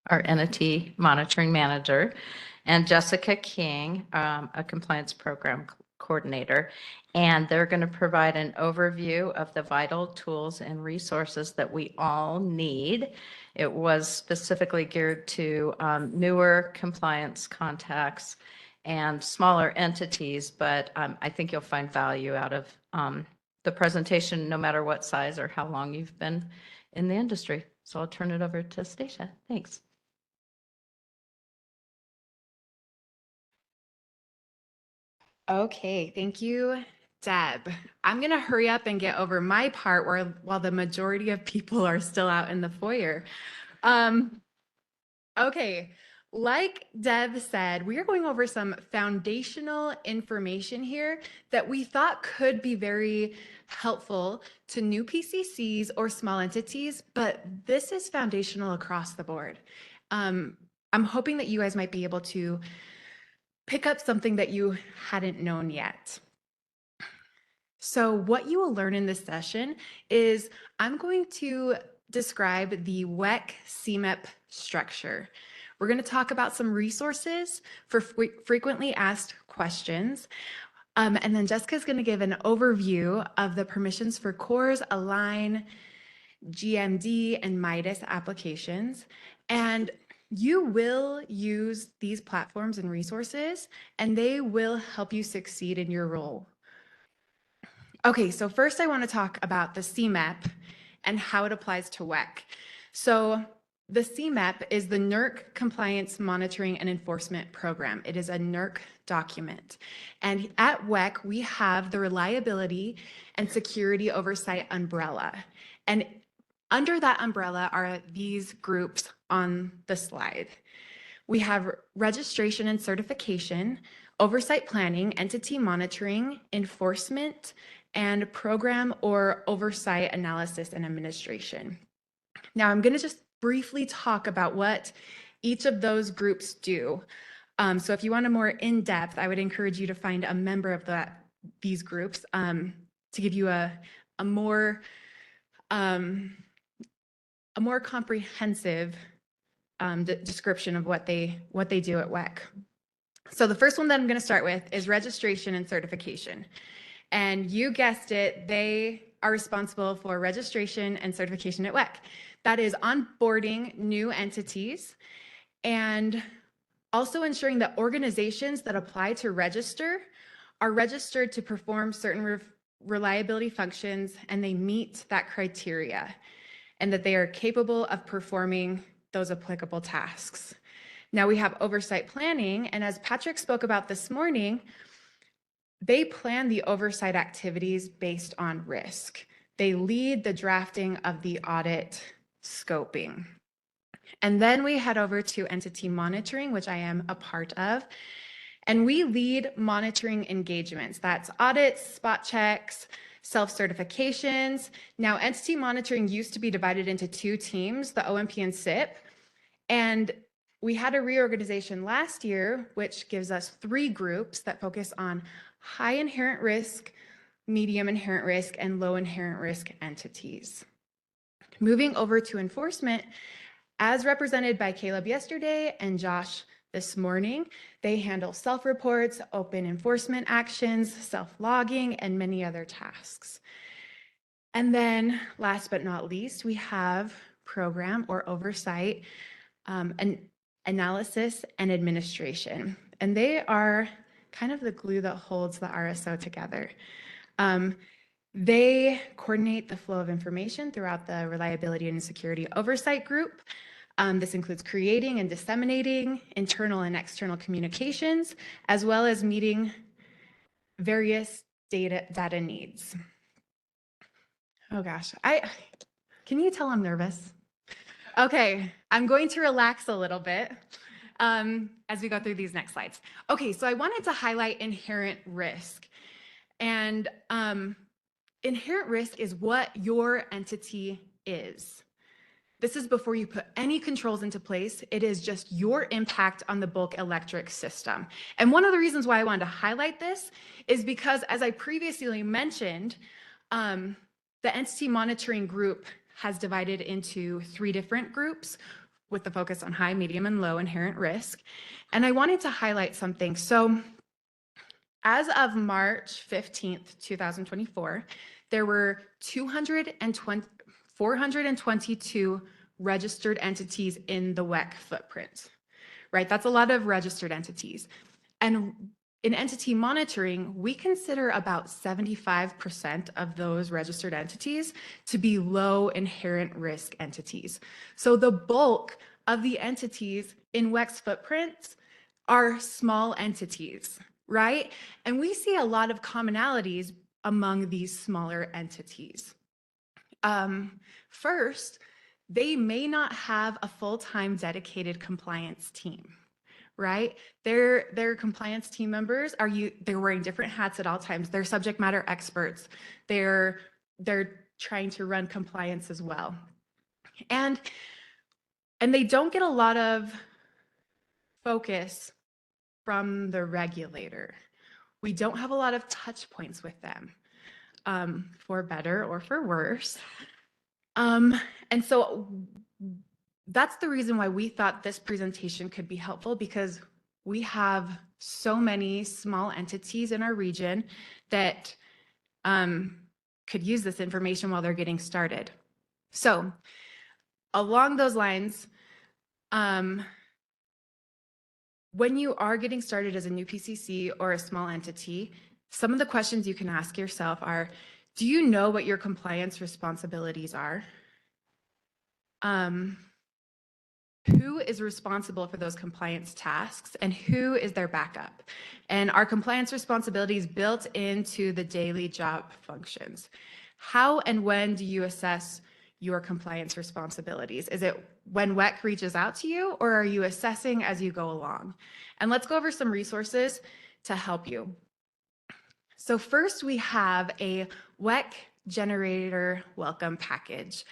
our entity monitoring manager, and Jessica King, a compliance program coordinator. And they're going to provide an overview of the vital tools and resources that we all need. It was specifically geared to newer compliance contacts and smaller entities, but I think you'll find value out of the presentation, no matter what size or how long you've been in the industry. So I'll turn it over to Stacia. Thanks. Okay, thank you, Deb. I'm going to hurry up and get over my part while the majority of people are still out in the foyer. Okay, like Deb said, we are going over some foundational information here that we thought could be very helpful to new PCCs or small entities, but this is foundational across the board. I'm hoping that you guys might be able to pick up something that you hadn't known yet. So what you will learn in this session is I'm going to describe the WECC CMEP structure. We're going to talk about some resources for frequently asked questions. And then Jessica's going to give an overview of the permissions for CORES, Align, GMD, and MIDAS applications. And you will use these platforms and resources, and they will help you succeed in your role. Okay, so first I want to talk about the CMEP and how it applies to WECC. So the CMEP is the NERC Compliance Monitoring and Enforcement Program. It is a NERC document. And at WECC, we have the Reliability and Security Oversight umbrella. And under that umbrella are these groups on the slide. We have registration and certification, oversight planning, entity monitoring, enforcement, and program or oversight analysis and administration. Now I'm going to just briefly talk about what each of those groups do. So if you want a more in-depth, I would encourage you to find a member of these groups to give you a more comprehensive description of what they do at WECC. So the first one that I'm going to start with is registration and certification. And you guessed it, they are responsible for registration and certification at WECC. That is onboarding new entities and also ensuring that organizations that apply to register are registered to perform certain reliability functions and they meet that criteria and that they are capable of performing those applicable tasks. Now we have oversight planning, and as Patrick spoke about this morning, they plan the oversight activities based on risk. They lead the drafting of the audit scoping. And then we head over to entity monitoring, which I am a part of. And we lead monitoring engagements. That's audits, spot checks, self-certifications. Now, entity monitoring used to be divided into two teams, the OMP and SIP. And we had a reorganization last year, which gives us 3 groups that focus on high inherent risk, medium inherent risk, and low inherent risk entities. Moving over to enforcement, as represented by Caleb yesterday and Josh this morning, they handle self-reports, open enforcement actions, self-logging, and many other tasks. And then last but not least, we have program or oversight, analysis and administration. And they are kind of the glue that holds the RSO together. They coordinate the flow of information throughout the reliability and security oversight group. This includes creating and disseminating internal and external communications, as well as meeting various data needs. Oh gosh, can you tell I'm nervous? Okay, I'm going to relax a little bit as we go through these next slides. Okay, so I wanted to highlight inherent risk. And inherent risk is what your entity is. This is before you put any controls into place. It is just your impact on the bulk electric system. And one of the reasons why I wanted to highlight this is because, as I previously mentioned, the entity monitoring group has divided into 3 different groups, with the focus on high, medium, and low inherent risk. And I wanted to highlight something. So as of March 15th, 2024, there were 422 registered entities in the WECC footprint, right? That's a lot of registered entities. And in entity monitoring, we consider about 75% of those registered entities to be low inherent risk entities. So the bulk of the entities in WECC's footprints are small entities, right? And we see a lot of commonalities among these smaller entities. First, they may not have a full-time dedicated compliance team, right? Their compliance team members they're wearing different hats at all times. They're subject matter experts. They're trying to run compliance as well. And they don't get a lot of focus from the regulator. We don't have a lot of touch points with them, for better or for worse. And so that's the reason why we thought this presentation could be helpful, because we have so many small entities in our region that could use this information while they're getting started. So along those lines, when you are getting started as a new PCC or a small entity, some of the questions you can ask yourself are, do you know what your compliance responsibilities are? Who is responsible for those compliance tasks, and who is their backup? And are compliance responsibilities built into the daily job functions? How and when do you assess your compliance responsibilities? Is it when WECC reaches out to you, or are you assessing as you go along? And let's go over some resources to help you. So first, we have a WECC generator welcome package.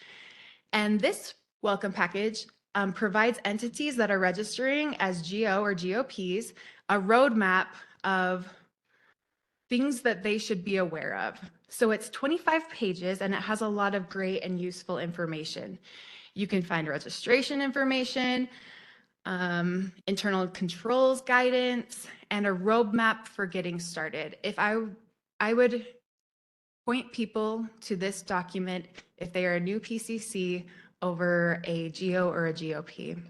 And this welcome package provides entities that are registering as GO or GOPs a roadmap of things that they should be aware of. So it's 25 pages, and it has a lot of great and useful information. You can find registration information, internal controls guidance, and a roadmap for getting started. If I would point people to this document if they are a new PCC over a GO or a GOP.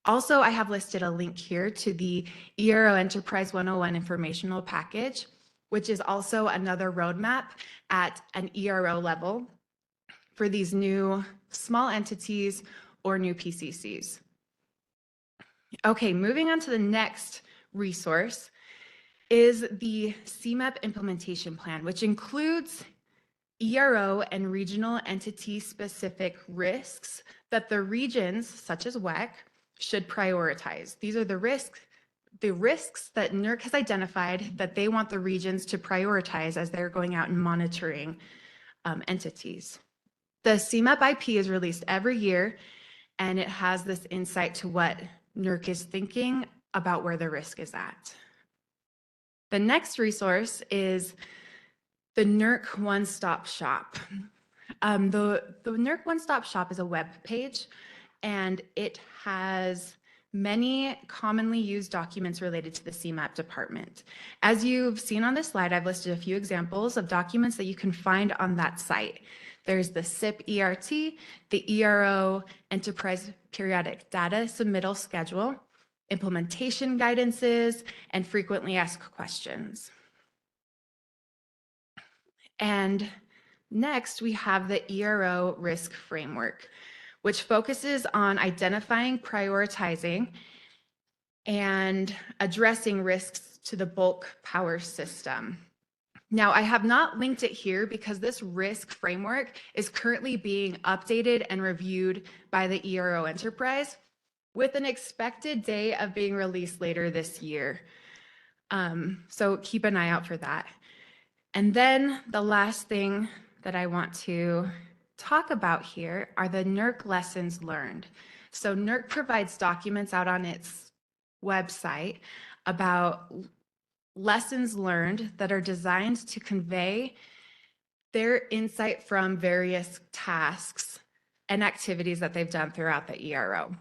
Also, I have listed a link here to the ERO Enterprise 101 informational package, which is also another roadmap at an ERO level for these new small entities or new PCCs. Okay, moving on to the next resource is the CMEP implementation plan, which includes ERO and regional entity-specific risks that the regions, such as WECC, should prioritize. These are the risks that NERC has identified that they want the regions to prioritize as they're going out and monitoring entities. The CMEP IP is released every year, and it has this insight to what NERC is thinking about where the risk is at. The next resource is the NERC One-Stop Shop. The NERC One-Stop Shop is a web page, and it has many commonly used documents related to the CMEP department. As you've seen on this slide, I've listed a few examples of documents that you can find on that site. There's the SIP ERT, the ERO Enterprise Periodic Data Submittal Schedule, implementation guidances, and frequently asked questions. And next, we have the ERO Risk Framework, which focuses on identifying, prioritizing, and addressing risks to the bulk power system. Now, I have not linked it here because this risk framework is currently being updated and reviewed by the ERO Enterprise with an expected day of being released later this year. So keep an eye out for that. And then the last thing that I want to talk about here are the NERC lessons learned. So NERC provides documents out on its website about lessons learned that are designed to convey their insight from various tasks and activities that they've done throughout the ERO.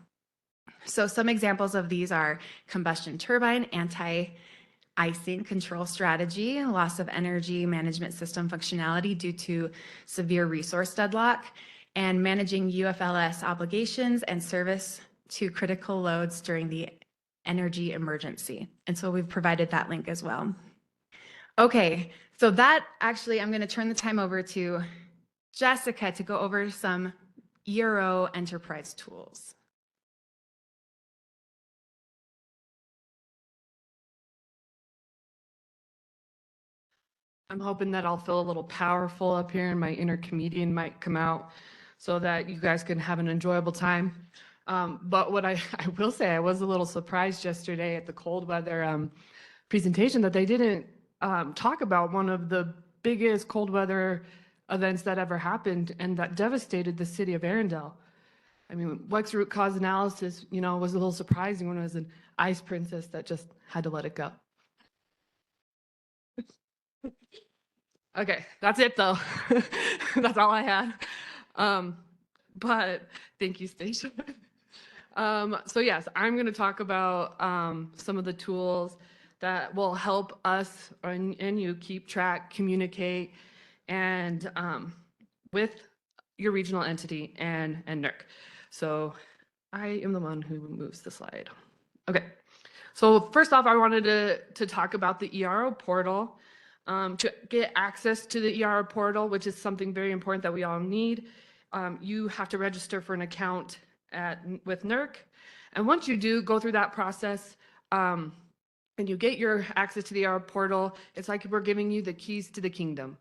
So some examples of these are combustion turbine, anti-icing control strategy, loss of energy management system functionality due to severe resource deadlock, and managing UFLS obligations and service to critical loads during the energy emergency. And so we've provided that link as well. Okay, so that actually, I'm going to turn the time over to Jessica to go over some ERO enterprise tools. I'm hoping that I'll feel a little powerful up here and my inner comedian might come out so that you guys can have an enjoyable time. But what I will say, I was a little surprised yesterday at the cold weather presentation that they didn't talk about one of the biggest cold weather events that ever happened and that devastated the city of Arundel. I mean, WECC root cause analysis, you know, was a little surprising when it was an ice princess that just had to let it go. Okay, that's it though. That's all I had. But thank you, Stacia. So yes, I'm going to talk about some of the tools that will help us and you keep track, communicate, and with your regional entity and NERC. So I am the one who moves the slide. Okay. So first off, I wanted to talk about the ERO portal. To get access to the ERO portal, which is something very important that we all need, you have to register for an account with NERC. And once you do go through that process and you get your access to the ERO portal, it's like we're giving you the keys to the kingdom,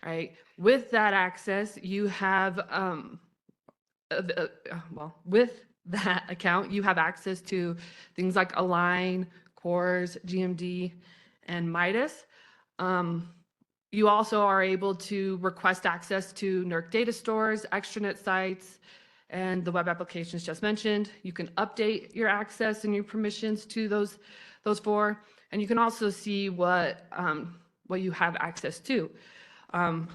right? With that access, you have, with that account, you have access to things like Align, CORES, GMD, and MIDAS. You also are able to request access to NERC data stores, extranet sites, and the web applications just mentioned. You can update your access and your permissions to those four, and you can also see what you have access to. I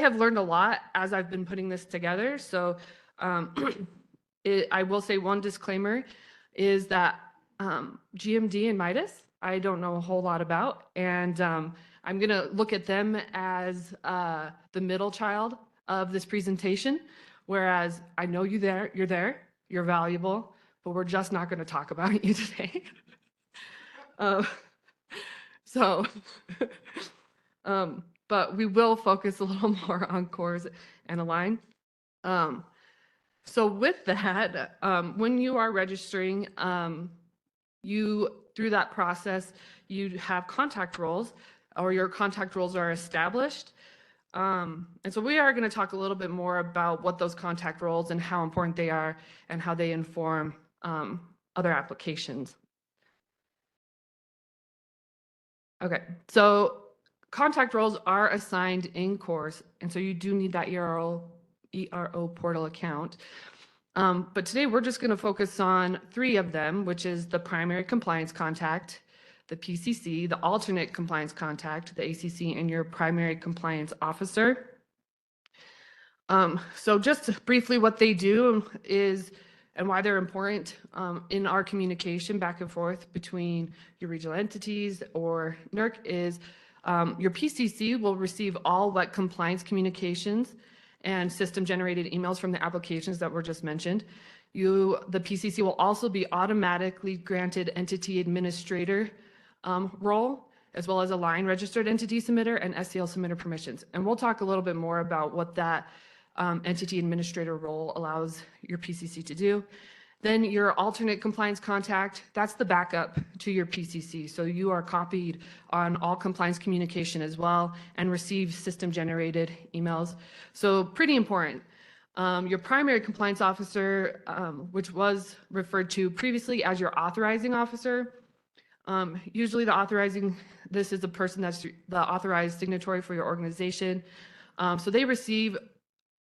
have learned a lot as I've been putting this together. So I will say one disclaimer is that GMD and MIDAS, I don't know a whole lot about, and I'm going to look at them as the middle child of this presentation, whereas I know you're there, you're valuable, but we're just not going to talk about you today. But we will focus a little more on CORES and Align. So with that, when you are registering, through that process, you have contact roles, or your contact roles are established. And so we are going to talk a little bit more about what those contact roles and how important they are and how they inform other applications. Okay, so contact roles are assigned in CORES, and so you do need that ERO portal account. But today we're just going to focus on 3 of them, which is the primary compliance contact, the PCC, the alternate compliance contact, the ACC, and your primary compliance officer. So just briefly what they do is, and why they're important in our communication back and forth between your regional entities or NERC is your PCC will receive all WECC compliance communications and system-generated emails from the applications that were just mentioned. The PCC will also be automatically granted entity administrator role, as well as Align registered entity submitter and SCL submitter permissions. And we'll talk a little bit more about what that entity administrator role allows your PCC to do. Then your alternate compliance contact, that's the backup to your PCC. So you are copied on all compliance communication as well and receive system generated emails. So pretty important. Your primary compliance officer, which was referred to previously as your authorizing officer. Usually this is the person that's the authorized signatory for your organization. So they receive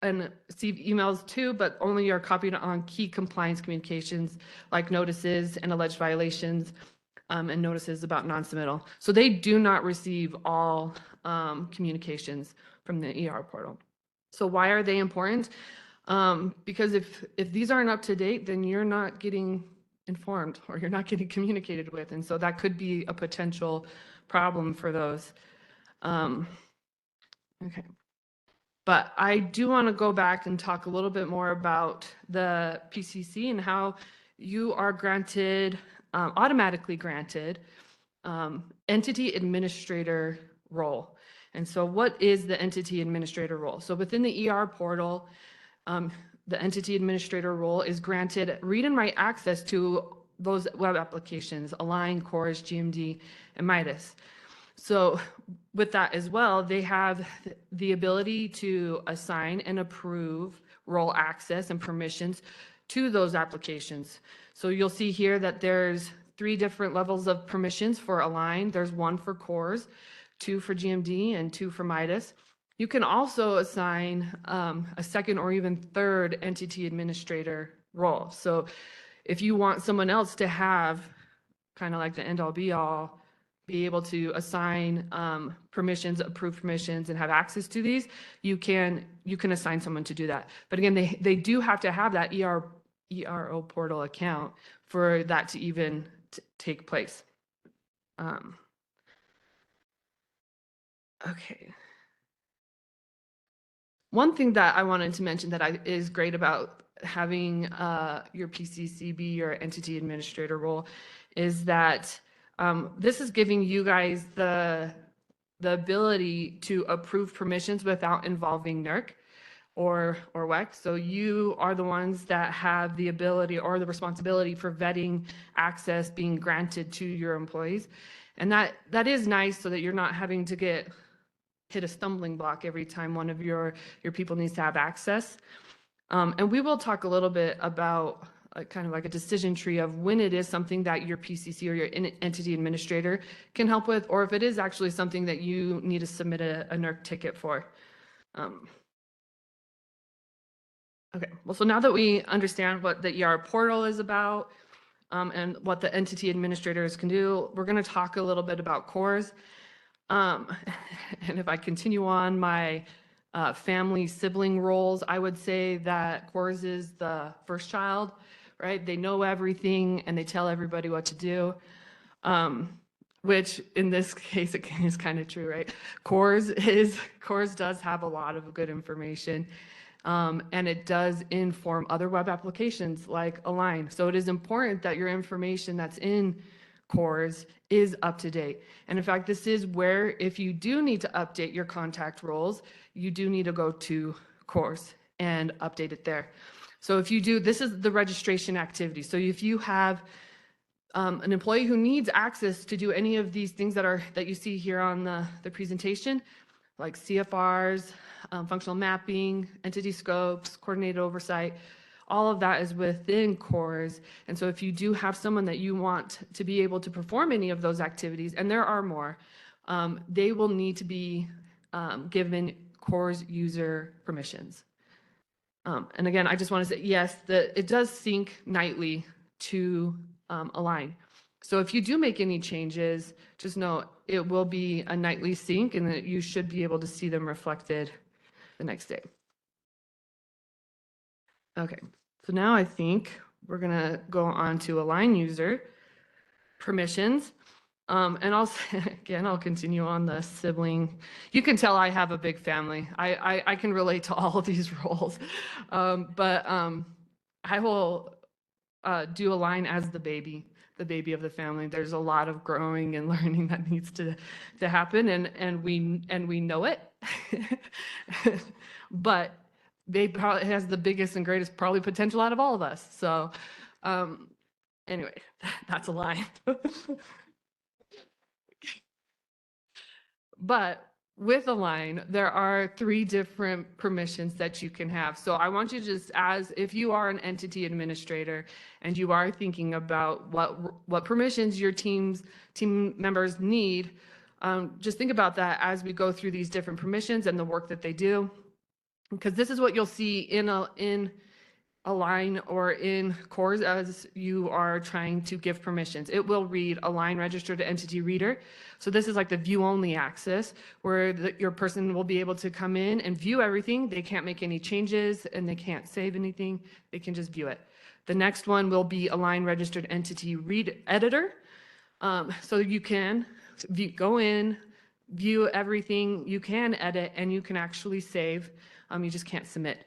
emails too, but only are copied on key compliance communications like notices and alleged violations and notices about non-submittal. So they do not receive all communications from the ER portal. So why are they important? Because if these aren't up to date, then you're not getting informed or you're not getting communicated with. And so that could be a potential problem for those. Okay. But I do want to go back and talk a little bit more about the PCC and how you are granted, automatically granted, entity administrator role. And so what is the entity administrator role? So within the ER portal, the entity administrator role is granted read and write access to those web applications, Align, CORES, GMD, and MIDAS. So with that as well, they have the ability to assign and approve role access and permissions to those applications. So you'll see here that there's 3 different levels of permissions for Align. There's 1 for CORES, 2 for GMD, and 2 for MIDAS. You can also assign a second or even third entity administrator role. So if you want someone else to have kind of like the end all be all, be able to assign permissions, approve permissions, and have access to these, you can assign someone to do that. But again, they do have to have that ERO portal account for that to even take place. Okay. One thing that I wanted to mention that is great about having your PCC be your entity administrator role is that this is giving you guys the ability to approve permissions without involving NERC or WECC. So you are the ones that have the ability or the responsibility for vetting access being granted to your employees. And that is nice so that you're not having to hit a stumbling block every time one of your people needs to have access. And we will talk a little bit about kind of like a decision tree of when it is something that your PCC or your entity administrator can help with, or if it is actually something that you need to submit a NERC ticket for. Okay, well, so now that we understand what the ER portal is about and what the entity administrators can do, we're going to talk a little bit about CORES. And if I continue on my family sibling roles, I would say that CORES is the first child, right? They know everything and they tell everybody what to do, which in this case is kind of true, right? CORES does have a lot of good information, and it does inform other web applications like Align. So it is important that your information that's in CORES is up to date. And in fact, this is where if you do need to update your contact roles, you do need to go to CORES and update it there. So if you do, this is the registration activity. So if you have an employee who needs access to do any of these things that you see here on the presentation, like CFRs, functional mapping, entity scopes, coordinated oversight, all of that is within CORES. And so if you do have someone that you want to be able to perform any of those activities, and there are more, they will need to be given CORES user permissions. And again, I just want to say, yes, it does sync nightly to Align. So if you do make any changes, just know it will be a nightly sync and that you should be able to see them reflected the next day. Okay, so now I think we're gonna go on to Align user permissions. And I'll continue on the sibling. You can tell I have a big family. I can relate to all of these roles. But I will do Align as the baby of the family. There's a lot of growing and learning that needs to happen, and we know it. But they probably has the biggest and greatest probably potential out of all of us. So anyway, that's Align. But with Align, there are 3 different permissions that you can have. So I want you to just, as if you are an entity administrator and you are thinking about what permissions your team members need, just think about that as we go through these different permissions and the work that they do, because this is what you'll see in Align or in CORES as you are trying to give permissions. It will read Align Registered Entity Reader. So this is like the view only access where your person will be able to come in and view everything. They can't make any changes and they can't save anything. They can just view it. The next one will be Align Registered Entity Read Editor. So you can go in, view everything, you can edit, and you can actually save. You just can't submit.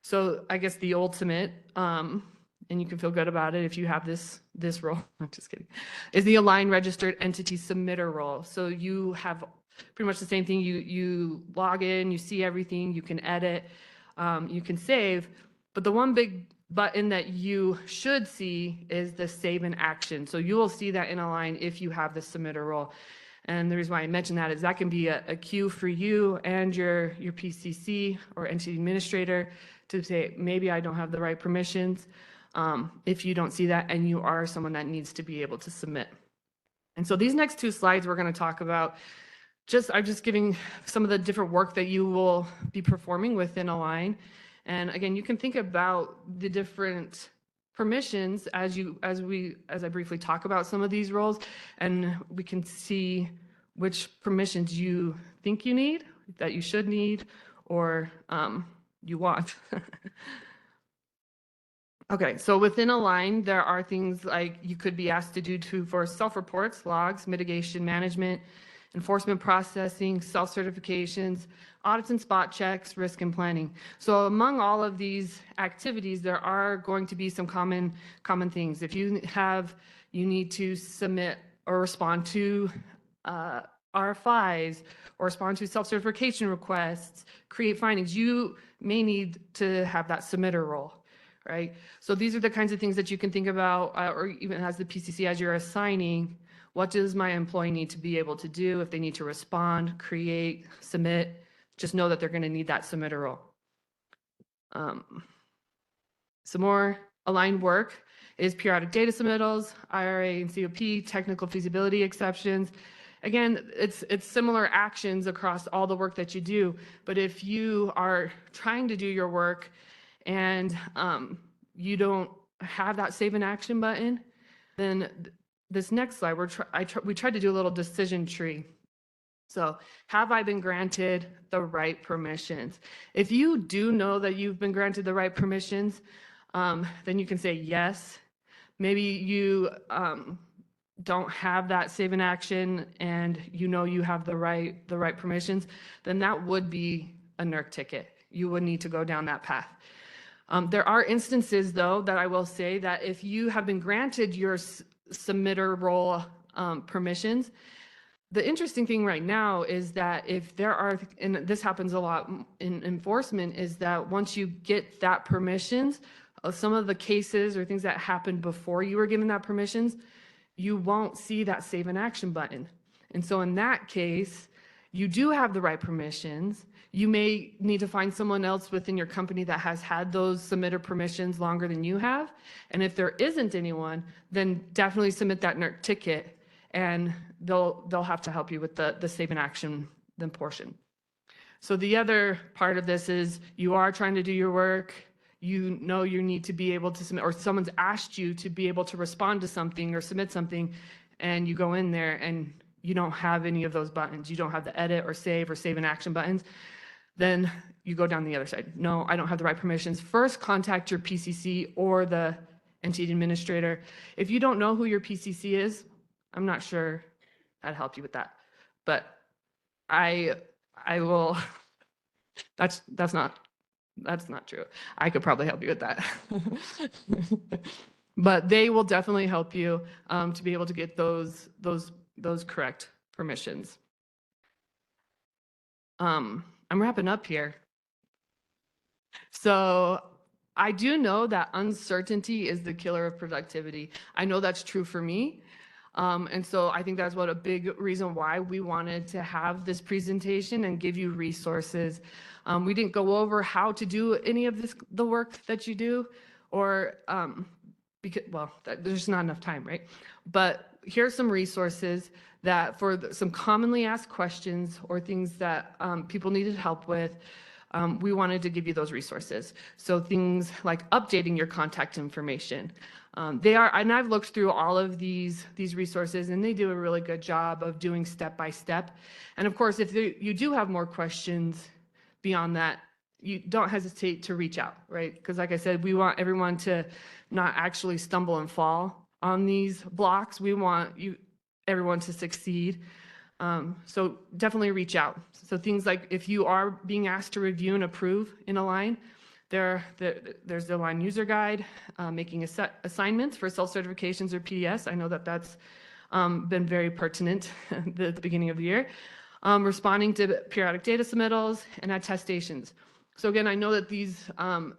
So I guess the ultimate, and you can feel good about it if you have this role, I'm just kidding, is the Align Registered Entity Submitter role. So you have pretty much the same thing. You log in, you see everything, you can edit, you can save, but the one big button that you should see is the Save in Action. So you will see that in Align if you have the submitter role. And the reason why I mention that is that can be a cue for you and your PCC or entity administrator to say, maybe I don't have the right permissions. If you don't see that and you are someone that needs to be able to submit. And so these next two slides we're going to talk about, I'm just giving some of the different work that you will be performing within Align. And again, you can think about the different permissions as I briefly talk about some of these roles, and we can see which permissions you think you need, that you should need, or you want. Okay, so within Align, there are things like you could be asked to do for self-reports, logs, mitigation management, enforcement processing, self-certifications, audits and spot checks, risk and planning. So among all of these activities, there are going to be some common things. If you need to submit or respond to RFIs or respond to self-certification requests, create findings, you may need to have that submitter role, right? So these are the kinds of things that you can think about, or even as the PCC, as you're assigning, what does my employee need to be able to do if they need to respond, create, submit? Just know that they're going to need that submitter role. Some more aligned work is periodic data submittals, IRA and COP, technical feasibility exceptions. Again, it's similar actions across all the work that you do, but if you are trying to do your work and you don't have that save in action button, then this next slide, we tried to do a little decision tree. So have I been granted the right permissions? If you do know that you've been granted the right permissions, then you can say yes. Maybe you don't have that save in action and you know you have the right permissions, then that would be a NERC ticket. You would need to go down that path. There are instances, though, that I will say that if you have been granted your submitter role permissions, the interesting thing right now is that if there are, and this happens a lot in enforcement, is that once you get that permissions, some of the cases or things that happened before you were given that permissions, you won't see that save in action button. And so in that case, you do have the right permissions. You may need to find someone else within your company that has had those submitter permissions longer than you have. And if there isn't anyone, then definitely submit that NERC ticket and they'll have to help you with the save in action then portion. So the other part of this is you are trying to do your work. You know you need to be able to submit, or someone's asked you to be able to respond to something or submit something, and you go in there and you don't have any of those buttons. You don't have the edit or save in action buttons. Then you go down the other side. No, I don't have the right permissions. First, contact your PCC or the entity administrator. If you don't know who your PCC is, I'm not sure I'd help you with that, but I will. That's not true. I could probably help you with that. But they will definitely help you to be able to get those correct permissions. I'm wrapping up here. So I do know that uncertainty is the killer of productivity. I know that's true for me. And so I think that's what a big reason why we wanted to have this presentation and give you resources. We didn't go over how to do any of the work that you do, or because, well, there's not enough time, right? But here's some resources that for some commonly asked questions or things that people needed help with. we wanted to give you those resources. So things like updating your contact information. They are, and I've looked through all of these resources, and they do a really good job of doing step by step. And of course, if you do have more questions beyond that, you don't hesitate to reach out, right? Because like I said, we want everyone to not actually stumble and fall on these blocks. We want everyone to succeed. So definitely reach out. So things like if you are being asked to review and approve in Align, there's the Align user guide, making assignments for self-certifications or PDS. I know that that's been very pertinent at the beginning of the year. Responding to periodic data submittals and attestations. So again, I know that these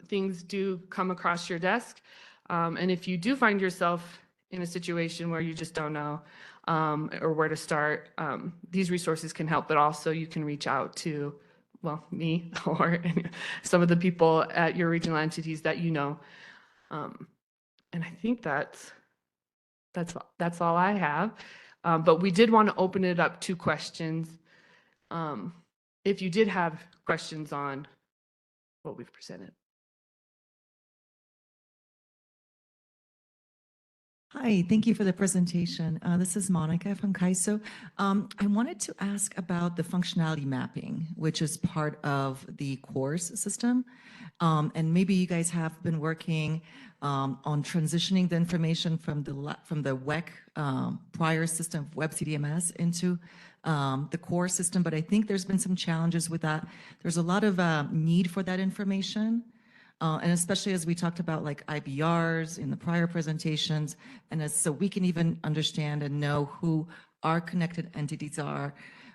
things do come across your desk. And if you do find yourself in a situation where you just don't know or where to start, these resources can help, but also you can reach out to, well, me or some of the people at your regional entities that you know. And I think that's all I have. But we did want to open it up to questions. If you did have questions on what we've presented. Hi, thank you for the presentation. This is Monica from CAISO. I wanted to ask about the functionality mapping, which is part of the CORES system. And maybe you guys have been working on transitioning the information from the WECC prior system of Web CDMS into the core system, but I think there's been some challenges with that. There's a lot of need for that information, and especially as we talked about like IBRs in the prior presentations, and so we can even understand and know who our connected entities are.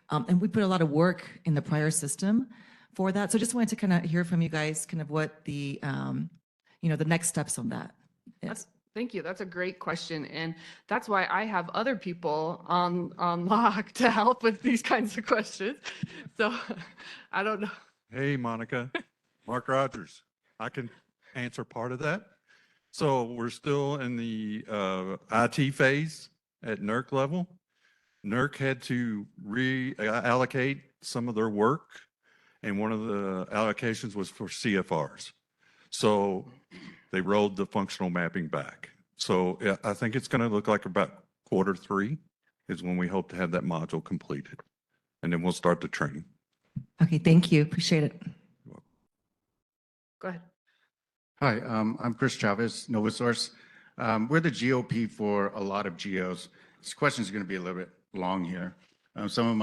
And we put a lot of work in the prior system for that. So just wanted to kind of hear from you guys kind of what the, the next steps on that is. Thank you. That's a great question. And that's why I have other people on lock to help with these kinds of questions. So I don't know. Hey, Monica, Mark Rogers. I can answer part of that. So we're still in the IT phase at NERC level. NERC had to reallocate some of their work, and one of the allocations was for CFRs. So they rolled the functional mapping back. So yeah, I think it's going to look like about Q3 is when we hope to have that module completed. And then we'll start the training. Okay, thank you. Appreciate it. Go ahead. Hi, I'm Chris Chavez, NovaSource. We're the GOP for a lot of geos. This question is going to be a little bit long here. Some of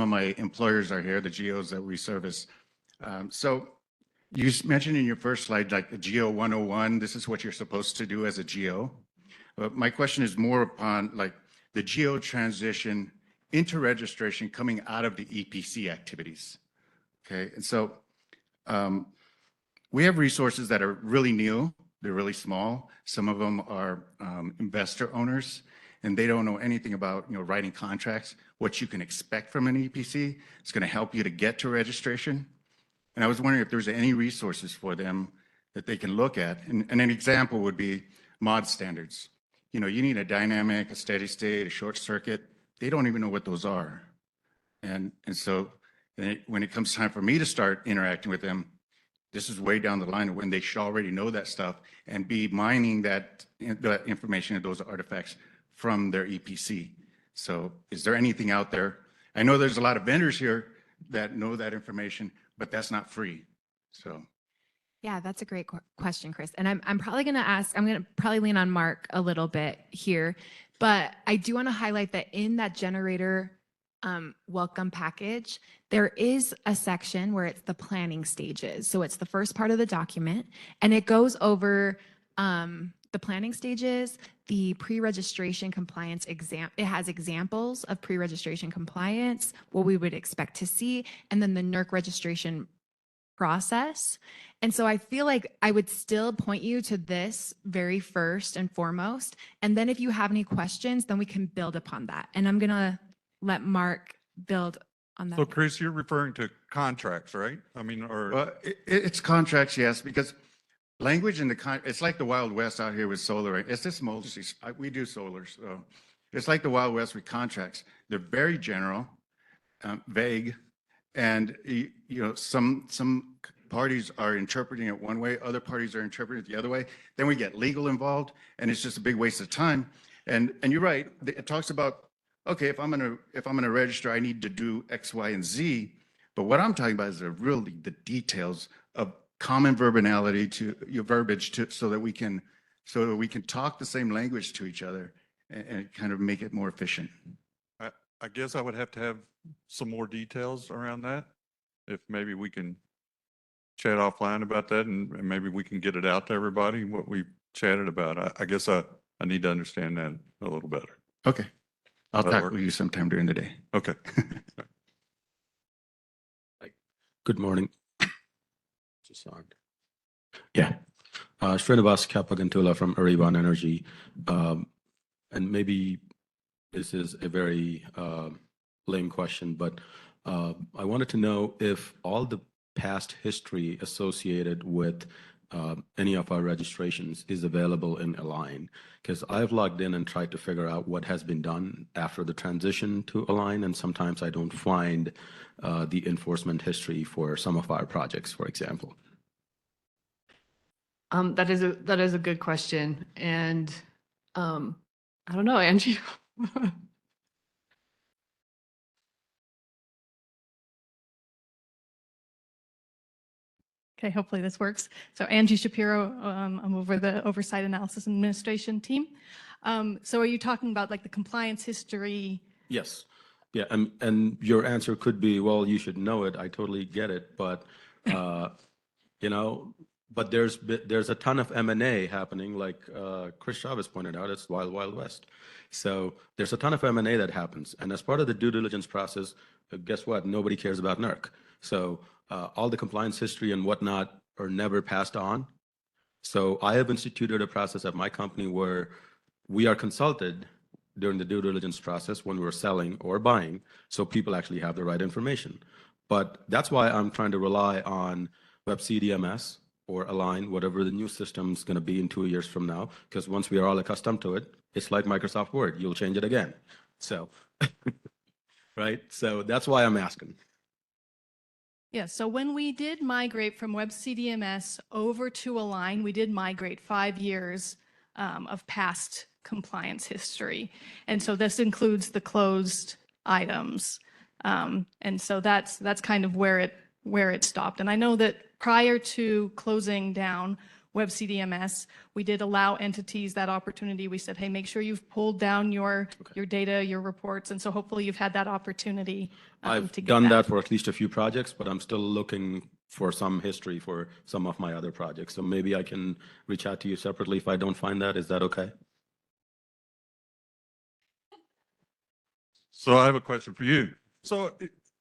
my employers are here, the geos that we service. So you mentioned in your first slide, like the Geo 101, this is what you're supposed to do as a geo. But my question is more upon like the geo transition into registration coming out of the EPC activities. Okay, and so we have resources that are really new, they're really small. Some of them are investor owners, and they don't know anything about writing contracts, what you can expect from an EPC. It's going to help you to get to registration. And I was wondering if there's any resources for them that they can look at. And an example would be mod standards. You need a dynamic, a steady state, a short circuit. They don't even know what those are. And so when it comes time for me to start interacting with them, this is way down the line when they should already know that stuff and be mining that information and those artifacts from their EPC. So is there anything out there? I know there's a lot of vendors here that know that information, but that's not free. So. Yeah, that's a great question, Chris. And I'm probably going to probably lean on Mark a little bit here, but I do want to highlight that in that generator welcome package, there is a section where it's the planning stages. So it's the first part of the document, and it goes over the planning stages, the pre-registration compliance exam. It has examples of pre-registration compliance, what we would expect to see, and then the NERC registration process. And so I feel like I would still point you to this very first and foremost. And then if you have any questions, then we can build upon that. And I'm going to let Mark build on that. So Chris, you're referring to contracts, right? I mean, or it's contracts, yes, because language in it's like the Wild West out here with solar. Right? It's just mostly, we do solar, so it's like the Wild West with contracts. They're very general, vague, And, you know, some parties are interpreting it one way, other parties are interpreting it the other way. Then we get legal involved, and it's just a big waste of time. And you're right, it talks about, okay, if I'm gonna register, I need to do X, Y, and Z. But what I'm talking about is really the details of common verbality to your verbiage to, so that we can talk the same language to each other and kind of make it more efficient. I guess I would have to have some more details around that. If maybe we can chat offline about that and maybe we can get it out to everybody, what we chatted about. I guess I need to understand that a little better. Okay. I'll That'll talk work. with you sometime during the day. Okay. Good morning. Just on. Yeah. Srinivas Kapagantula from Ariban Energy. And maybe this is a very lame question, but I wanted to know if all the past history associated with any of our registrations is available in Align, because I've logged in and tried to figure out what has been done after the transition to Align, and sometimes I don't find the enforcement history for some of our projects, for example. That is a good question. And I don't know, Angie. Okay, hopefully this works. So Angie Shapiro, I'm over the Oversight Analysis and Administration team. So are you talking about like the compliance history? Yes. Yeah. And your answer could be, well, you should know it. I totally get it. But, you know, but there's a ton of M&A happening. Like Chris Chavez pointed out, it's wild, wild west. So there's a ton of M&A that happens. And as part of the due diligence process, guess what? Nobody cares about NERC. So all the compliance history and whatnot are never passed on. So I have instituted a process at my company where we are consulted during the due diligence process when we're selling or buying, so people actually have the right information. But that's why I'm trying to rely on WECC CDMS or Align, whatever the new system's going to be in 2 years from now, because once we are all accustomed to it, it's like Microsoft Word. You'll change it again. So, right? So that's why I'm asking. Yeah, so when we did migrate from WECC CDMS over to Align, we did migrate 5 years of past compliance history. And so this includes the closed items. And so that's kind of where it stopped. And I know that prior to closing down WECC CDMS, we did allow entities that opportunity. We said, hey, make sure you've pulled down your data, your reports. And so hopefully you've had that opportunity I've to get done that for at least a few projects, but I'm still looking for some history for some of my other projects. So maybe I can reach out to you separately if I don't find that. Is that okay? So I have a question for you. So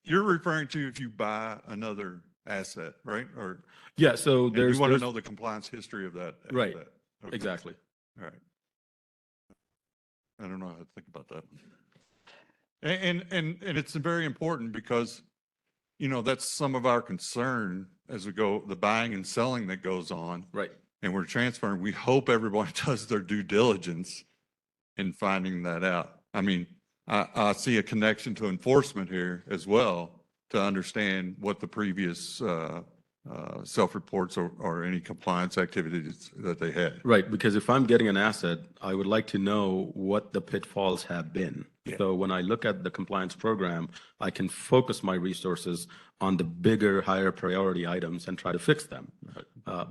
you're referring to if you buy another asset, right? Or Yeah, so and there's you want to there's- know the compliance history of that. Right. Okay. Exactly. All right. I don't know how to think about that. And it's very important because, you know, that's some of our concern as we go, the buying and selling that goes on. Right. And we're transferring. We hope everybody does their due diligence in finding that out. I mean, I see a connection to enforcement here as well to understand what the previous self-reports or any compliance activities that they had. Right, because if I'm getting an asset, I would like to know what the pitfalls have been. Yeah. So when I look at the compliance program, I can focus my resources on the bigger, higher priority items and try to fix them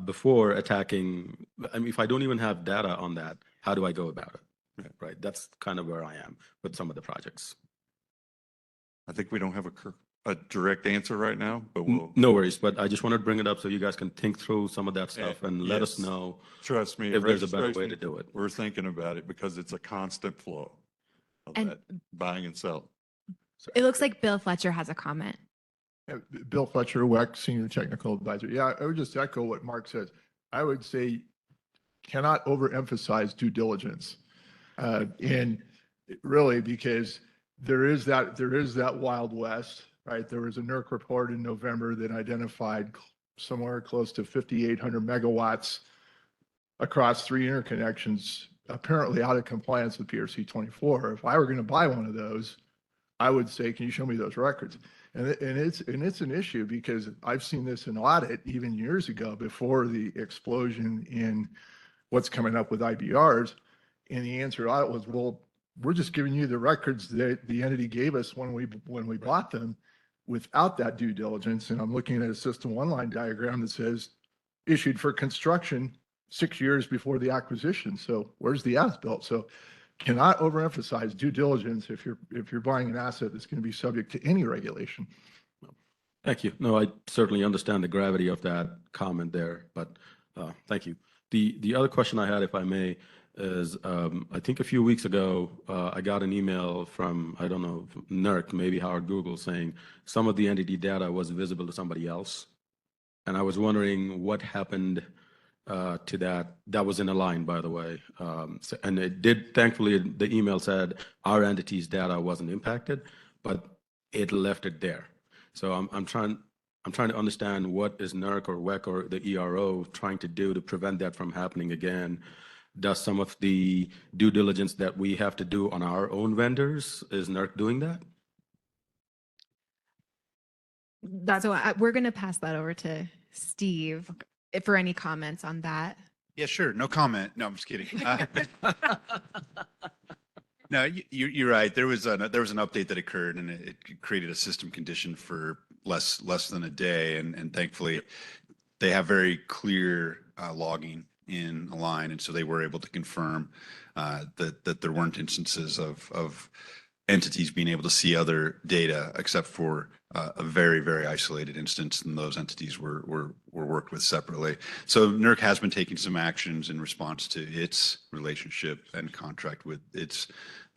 before attacking. I mean, if I don't even have data on that, how do I go about it? Yeah. Right, that's kind of where I am with some of the projects. I think we don't have a direct answer right now, but we'll. No worries, but I just wanted to bring it up so you guys can think through some of that stuff and let us Yes. know Trust me. if there's a better way to registration, do it. We're thinking about it because it's a constant flow of And- that buying and selling. It looks like Bill Fletcher has a comment. Yeah, Bill Fletcher, WECC Senior Technical Advisor. Yeah, I would just echo what Mark says. I would say cannot overemphasize due diligence. And really, because there is that Wild West, right? There was a NERC report in November that identified somewhere close to 5,800 megawatts across 3 interconnections, apparently out of compliance with PRC 24. If I were going to buy one of those, I would say, can you show me those records? And it's an issue because I've seen this in audit even years ago before the explosion in what's coming up with IBRs. And the answer to audit was, well, we're just giving you the records that the entity gave us when we bought them without that due diligence. And I'm looking at a system one line diagram that says issued for construction 6 years before the acquisition. So where's the as-built? So cannot overemphasize due diligence if you're buying an asset that's going to be subject to any regulation. Thank you. No, I certainly understand the gravity of that comment there, but thank you. The other question I had, if I may, is I think a few weeks ago, I got an email from, I don't know, NERC, maybe Howard Google, saying some of the entity data was visible to somebody else. And I was wondering what happened to that. That was in a line, by the way. And it did, thankfully, the email said our entity's data wasn't impacted, but it left it there. So I'm trying to understand what is NERC or WECC or the ERO trying to do to prevent that from happening again. Does some of the due diligence that we have to do on our own vendors, is NERC doing that? So we're going to pass that over to Steve for any comments on that. Yeah, sure. No comment. No, I'm just kidding. No, you're right. There was an update that occurred, and it created a system condition for less than a day, and thankfully, they have very clear logging in Align, and so they were able to confirm that there weren't instances of entities being able to see other data, except for a very, very isolated instance, and those entities were worked with separately. So NERC has been taking some actions in response to its relationship and contract with its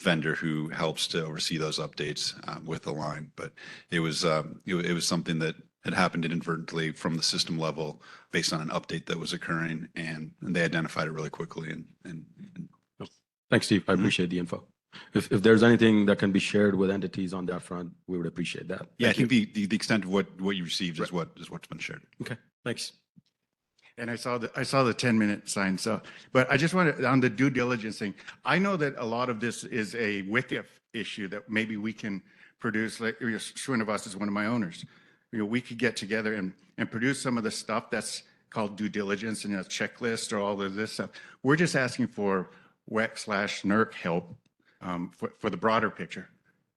vendor who helps to oversee those updates with Align. But it was something that had happened inadvertently from the system level based on an update that was occurring, and they identified it really quickly. And Thanks, Steve. I appreciate the info. If there's anything that can be shared with entities on that front, we would appreciate that. yeah, I think the extent of what you received is what's been shared. Okay, thanks. And I saw the 10-minute sign. So, but I just wanted, on the due diligence thing, I know that a lot of this is a WICF issue that maybe we can produce. Like Srinivas is one of my owners. We could get together and produce some of the stuff that's called due diligence and a checklist or all of this stuff. We're just asking for WECC/NERC help for the broader picture,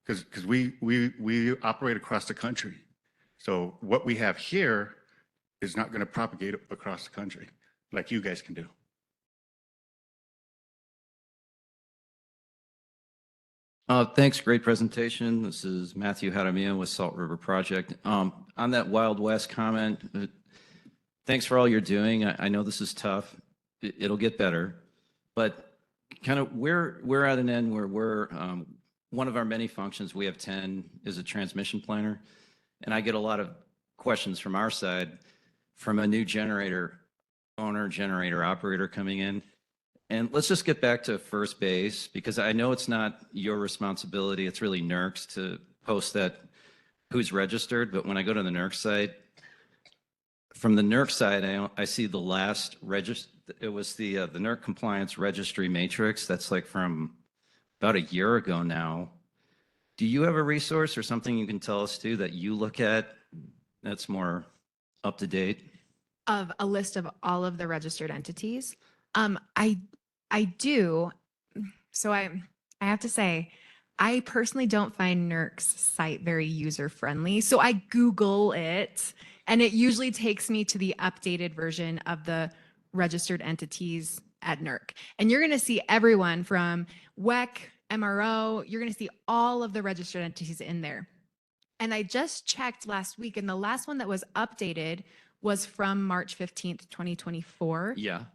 because we operate across the country. So what we have here is not going to propagate across the country like you guys can do. Thanks, great presentation. This is Matthew Hadamia with Salt River Project. On that Wild West comment, thanks for all you're doing. I know this is tough. It'll get better, but kind of we're at an end where we're one of our many functions, we have 10, is a transmission planner, and I get a lot of questions from our side from a new generator owner, generator operator coming in. And let's just get back to first base, because I know it's not your responsibility. It's really NERC's to post that who's registered. But when I go to the NERC site, from the NERC side, I see the last register. It was the NERC compliance registry matrix. That's like from about a year ago now. Do you have a resource or something you can tell us too that you look at that's more up to date? Of a list of all of the registered entities. I do. So I have to say, I personally don't find NERC's site very user friendly. So I Google it, and it usually takes me to the updated version of the registered entities at NERC. And you're going to see everyone from WECC, MRO, you're going to see all of the registered entities in there. And I just checked last week, and the last one that was updated was from March 15th, 2024. Yeah.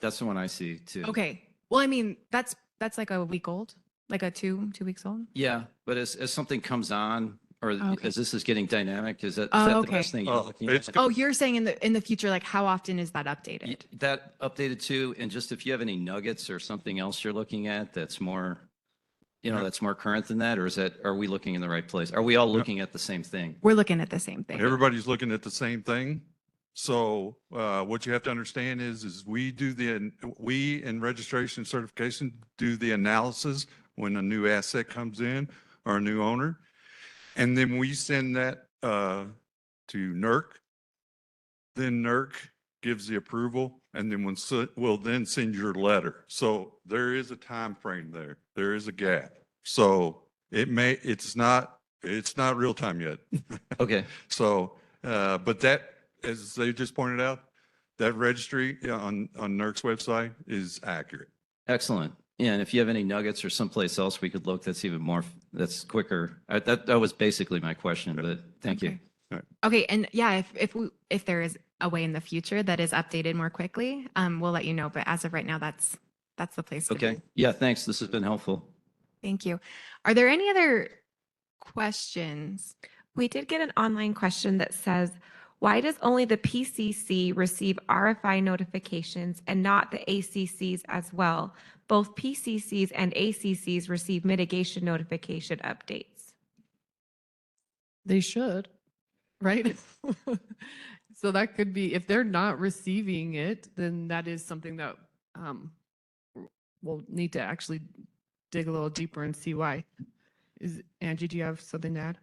That's the one I see too. Okay. Well, I mean, that's like a week old, like a two weeks old. Yeah, but as something comes on, or as this is getting dynamic, is that Oh, the okay. best thing you're looking at? Oh, you're saying in the future, like how often is that updated? That updated too, and just if you have any nuggets or something else you're looking at that's more, that's more current than that, or are we looking in the right place? Are we all looking at the same thing? We're looking at the same thing. Everybody's looking at the same thing. So what you have to understand is we in registration certification do the analysis when a new asset comes in or a new owner. And then we send that to NERC. Then NERC gives the approval, and then we'll then send your letter. So there is a time frame there. There is a gap. So it's not real time yet. Okay. So, but that, as they just pointed out, that registry on NERC's website is accurate. Excellent. Yeah, and if you have any nuggets or someplace else we could look that's even more, that's quicker. That was basically my question, but thank you. Okay, and yeah, if there is a way in the future that is updated more quickly, we'll let you know. But as of right now, that's the place to Okay. be. Yeah, thanks. This has been helpful. Thank you. Are there any other questions? We did get an online question that says, why does only the PCC receive RFI notifications and not the ACCs as well? Both PCCs and ACCs receive mitigation notification updates. They should, right? So that could be, if they're not receiving it, then that is something that we'll need to actually dig a little deeper and see why. Angie, do you have something to add?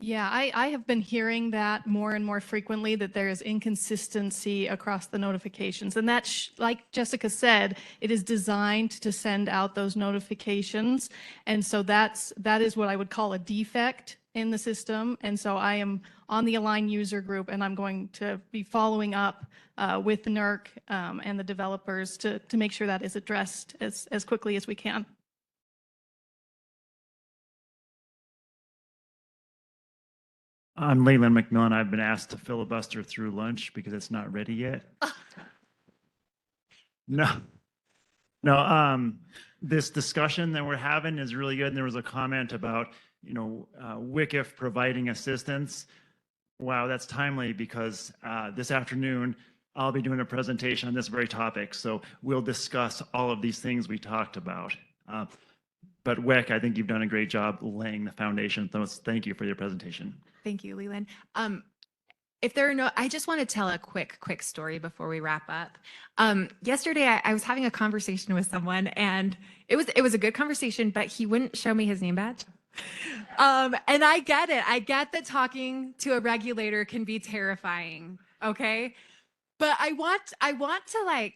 Yeah, I have been hearing that more and more frequently, that there is inconsistency across the notifications. And that, like Jessica said, it is designed to send out those notifications. And so that is what I would call a defect in the system. And so I am on the Align user group, and I'm going to be following up with NERC and the developers to make sure that is addressed as quickly as we can. I'm Leland McMillan. I've been asked to filibuster through lunch because it's not ready yet. No, this discussion that we're having is really good. And there was a comment about, WICF providing assistance. Wow, that's timely because this afternoon I'll be doing a presentation on this very topic. So we'll discuss all of these things we talked about. But WECC, I think you've done a great job laying the foundation. So thank you for your presentation. Thank you, Leland. If there are no, I just want to tell a quick story before we wrap up. Yesterday, I was having a conversation with someone, and it was a good conversation, but he wouldn't show me his name badge. And I get it. I get that talking to a regulator can be terrifying. Okay, but I want to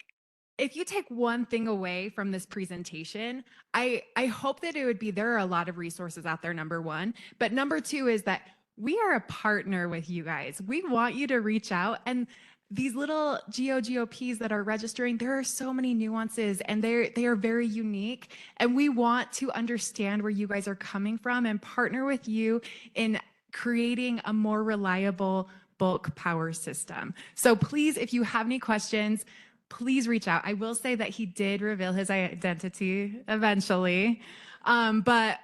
if you take one thing away from this presentation, I hope that it would be there are a lot of resources out there, number one. But number two is that we are a partner with you guys. We want you to reach out. And these little GOGOPs that are registering, there are so many nuances and they are very unique. And we want to understand where you guys are coming from and partner with you in creating a more reliable bulk power system. So please, if you have any questions, please reach out. I will say that he did reveal his identity eventually. But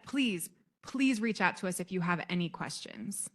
please reach out to us if you have any questions.